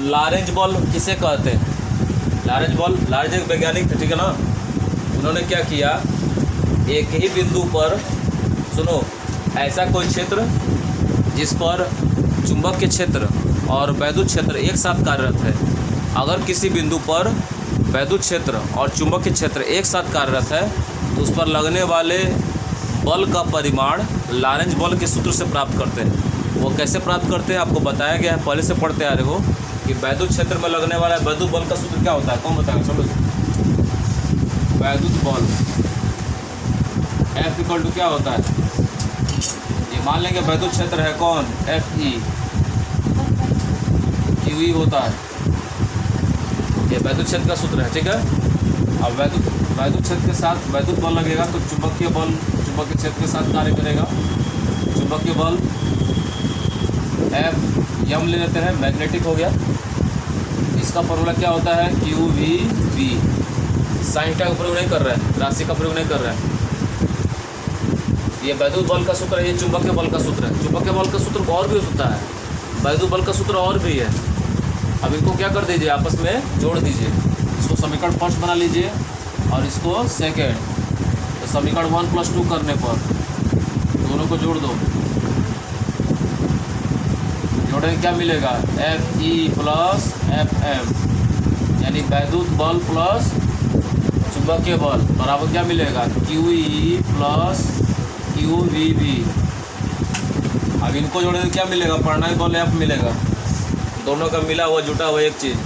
Lorentz ball किसे कहते हैं? लॉरेंज बॉल, लॉरेंज एक वैज्ञानिक थे, ठीक है ना। उन्होंने क्या किया, एक ही बिंदु पर, सुनो, ऐसा कोई क्षेत्र जिस पर चुंबकीय क्षेत्र और वैद्युत क्षेत्र एक साथ कार्यरत है, अगर किसी बिंदु पर वैद्युत क्षेत्र और चुंबकीय क्षेत्र एक साथ कार्यरत है तो उस पर लगने वाले बल का परिमाण लॉरेंज बल के सूत्र से प्राप्त करते हैं। वो कैसे प्राप्त करते हैं आपको बताया गया है, पहले से पढ़ते आ रहे हो कि वैद्युत क्षेत्र में लगने वाला वैद्युत बल का सूत्र क्या होता है, कौन बताएगा? चलो, वैद्युत बल F इक्वल टू क्या होता है, ये मान लेंगे वैद्युत क्षेत्र है कौन, FE, QE होता है, ये वैद्युत क्षेत्र का सूत्र है, ठीक है। अब वैद्युत क्षेत्र के साथ वैद्युत बल लगेगा तो चुंबकीय बल चुंबकीय क्षेत्र के साथ कार्य करेगा। चुंबकीय बल F यम ले लेते हैं, मैग्नेटिक हो गया। इसका फॉर्मूला क्या होता है, QVB। साइन का प्रयोग नहीं कर रहा है, राशि का प्रयोग नहीं कर रहा है। ये वैद्युत बल का सूत्र है, ये चुंबकीय बल का सूत्र है। चुंबकीय बल का सूत्र और भी हो सकता है, वैद्युत बल का सूत्र और भी है। अब इनको क्या कर दीजिए, आपस में जोड़ दीजिए। इसको समीकरण फर्स्ट बना लीजिए और इसको सेकेंड। तो समीकरण 1 + 2 करने पर दोनों को जोड़ दो, जोड़े क्या मिलेगा, FE + FM, यानी वैद्युत बल प्लस चुंबकीय बल बराबर क्या मिलेगा, QE + QVB। अब इनको जोड़े तो क्या मिलेगा, परिणामी बल F मिलेगा। दोनों का मिला हुआ जुटा हुआ एक चीज़,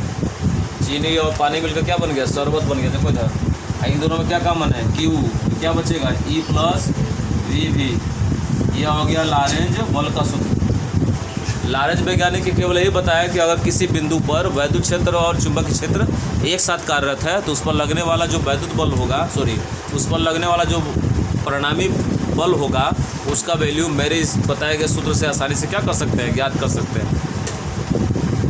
चीनी और पानी मिलकर क्या बन गया, शरबत बन गया। देखो इधर इन दोनों में क्या कॉमन है, Q, तो क्या बचेगा, E + VB। यह हो गया लॉरेंज बल का सूत्र। लॉरेंज वैज्ञानिक ने केवल यही बताया कि अगर किसी बिंदु पर वैद्युत क्षेत्र और चुंबकीय क्षेत्र एक साथ कार्यरत है तो उस पर लगने वाला जो वैद्युत बल होगा, उस पर लगने वाला जो परिणामी बल होगा उसका वैल्यू मेरे इस बताए गए सूत्र से आसानी से क्या कर सकते हैं, ज्ञात कर सकते हैं।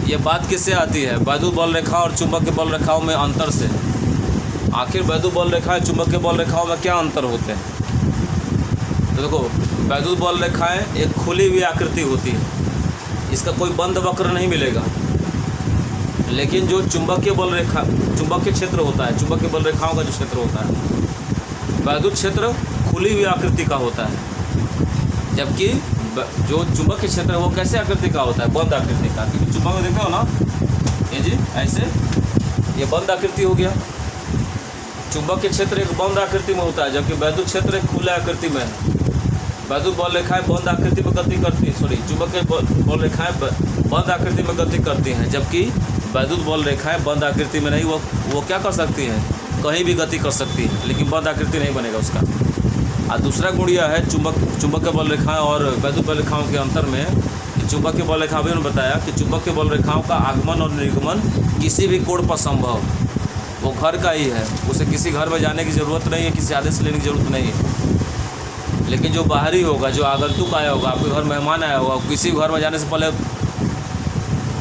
ये बात किससे आती है, वैद्युत बल रेखा और चुंबकीय बल रेखाओं में अंतर से। आखिर वैद्युत बल रेखाएं चुंबकीय बल रेखाओं में क्या अंतर होते हैं? तो देखो, वैद्युत बल रेखाएं एक खुली हुई आकृति होती है, इसका कोई बंद वक्र नहीं मिलेगा। लेकिन जो चुंबकीय बल रेखा, चुंबकीय क्षेत्र होता है, चुंबकीय बल रेखाओं का जो क्षेत्र होता है, वैद्युत क्षेत्र खुली हुई आकृति का होता है, जबकि जो चुंबकीय क्षेत्र है वो कैसे आकृति का होता है, बंद आकृति का। क्योंकि चुंबक में देखते हो ना, ये जी ऐसे, ये बंद आकृति हो गया। चुंबकीय क्षेत्र एक बंद आकृति में होता है, जबकि वैद्युत क्षेत्र एक खुले आकृति में है। वैद्युत बल रेखाएं बंद आकृति में गति करती है, चुंबकीय बल रेखाएं बंद आकृति में गति करती हैं, जबकि वैद्युत बल रेखाएं बंद आकृति में नहीं, वो क्या कर सकती हैं, कहीं भी गति कर सकती है, लेकिन बंद आकृति नहीं बनेगा उसका। और दूसरा गुण यह है चुंबकीय बल रेखाएं और वैद्युत बल रेखाओं के अंतर में कि चुंबकीय बल रेखा भी उन्होंने बताया कि चुंबकीय बल रेखाओं का आगमन और निर्गमन किसी भी कोण पर संभव, वो घर का ही है, उसे किसी घर में जाने की ज़रूरत नहीं है, किसी आदेश लेने की ज़रूरत नहीं है। लेकिन जो बाहरी होगा, जो आगंतुक आया होगा, आपके घर मेहमान आया होगा, किसी घर में जाने से पहले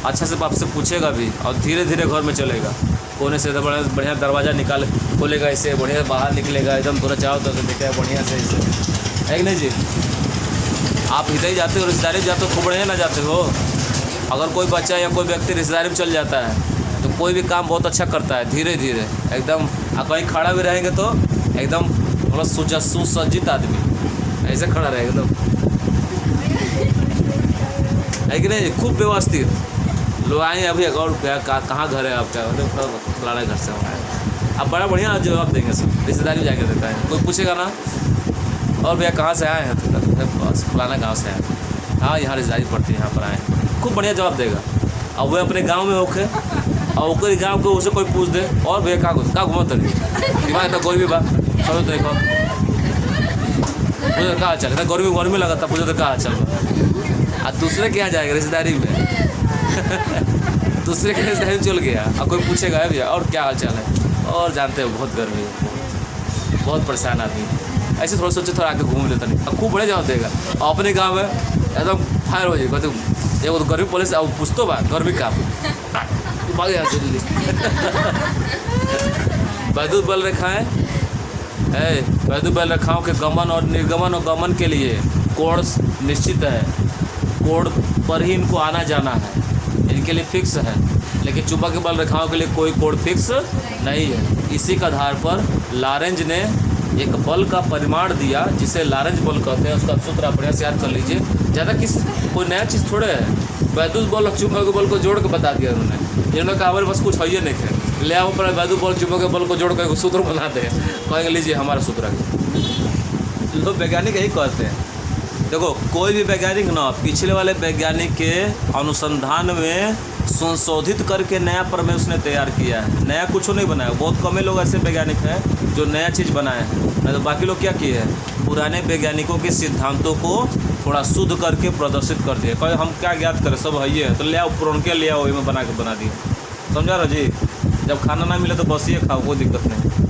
अच्छा से आपसे पूछेगा भी और धीरे धीरे घर में चलेगा। कोने से बढ़िया दरवाज़ा निकाल खोलेगा, इसे बढ़िया बाहर निकलेगा, एकदम पूरा चाहो तो देखेगा बढ़िया से इसे, है कि नहीं जी। आप इधर ही जाते हो, रिश्तेदारी में जाते हो, खूब बढ़िया ना जाते हो। अगर कोई बच्चा या कोई व्यक्ति रिश्तेदारी में चल जाता है तो कोई भी काम बहुत अच्छा करता है, धीरे धीरे एकदम। आप कहीं खड़ा भी रहेंगे तो एकदम थोड़ा सुसज्जित आदमी ऐसे खड़ा रहेगा एकदम, है कि नहीं, खूब व्यवस्थित। लोग आए अभी और क्या, कहाँ घर है आपका, फलाना घर से आए, आप बड़ा बढ़िया जवाब देंगे सब। रिश्तेदारी में जाके देता है, कोई पूछेगा ना, और भैया कहाँ से आए हैं, तो बस फलाना गाँव से आए, हाँ यहाँ रिश्तेदारी पड़ती है, यहाँ पर आए, खूब बढ़िया जवाब देगा। और वह अपने गाँव में होके और ओकर गाँव को उसे कोई पूछ दे, और भैया कहाँ घूमो तरी दिमाग, तो गर्मी बा, चलो देखो पूछो कहाँ चल, गर्मी लगा था, पूछो तो कहाँ चल बा। और दूसरे के यहाँ जाएगा रिश्तेदारी में दूसरे के रिश्तेदारी में चल गया और कोई पूछेगा है भैया और क्या हाल चाल है, और जानते हो बहुत गर्मी है, बहुत परेशान आदमी, ऐसे थोड़ा सोचे थोड़ा आके घूम लेता नहीं, अब खूब बड़े जवाब देगा। और अपने गाँव में एकदम फायर हो जाएगा, तो ये तो गर्मी पुलिस अब पूछ तो बात गर्मी का तू भाग यहाँ जल्दी वैद्युत बल रेखाएं है, वैद्युत बल रेखाओं के गमन और निर्गमन और गमन के लिए कोण निश्चित है, कोण पर ही इनको आना जाना है, इनके लिए फिक्स है, लेकिन चुंबकीय बल रेखाओं के लिए कोई कोड फिक्स नहीं है। इसी के आधार पर लॉरेंज ने एक बल का परिमाण दिया जिसे लॉरेंज बल कहते हैं। उसका सूत्र आप बढ़िया से याद कर लीजिए। ज़्यादा कोई नया चीज़ थोड़े है, वैद्युत बल और चुंबकीय बल को जोड़ के बता दिया इन्होंने कहा हमारे पास कुछ है ही नहीं है, ले आओ पर वैद्युत बल चुंबकीय बल को जोड़ कर सूत्र बना दे, कहेंगे लीजिए हमारा सूत्र है। लोग वैज्ञानिक यही कहते हैं। देखो कोई भी वैज्ञानिक ना पिछले वाले वैज्ञानिक के अनुसंधान में संशोधित करके नया प्रमेय उसने तैयार किया है, नया कुछ नहीं बनाया। बहुत कम लोग ऐसे वैज्ञानिक हैं जो नया चीज़ बनाए हैं, नहीं तो बाकी लोग क्या किए हैं, पुराने वैज्ञानिकों के सिद्धांतों को थोड़ा शुद्ध करके प्रदर्शित कर दिए। कहे हम क्या ज्ञात करें, सब है ही है, तो ले आओ पुराने ले आओ, वही में बना के बना दिए। समझा रहा जी। जब खाना ना मिले तो बस ये खाओ, कोई दिक्कत नहीं।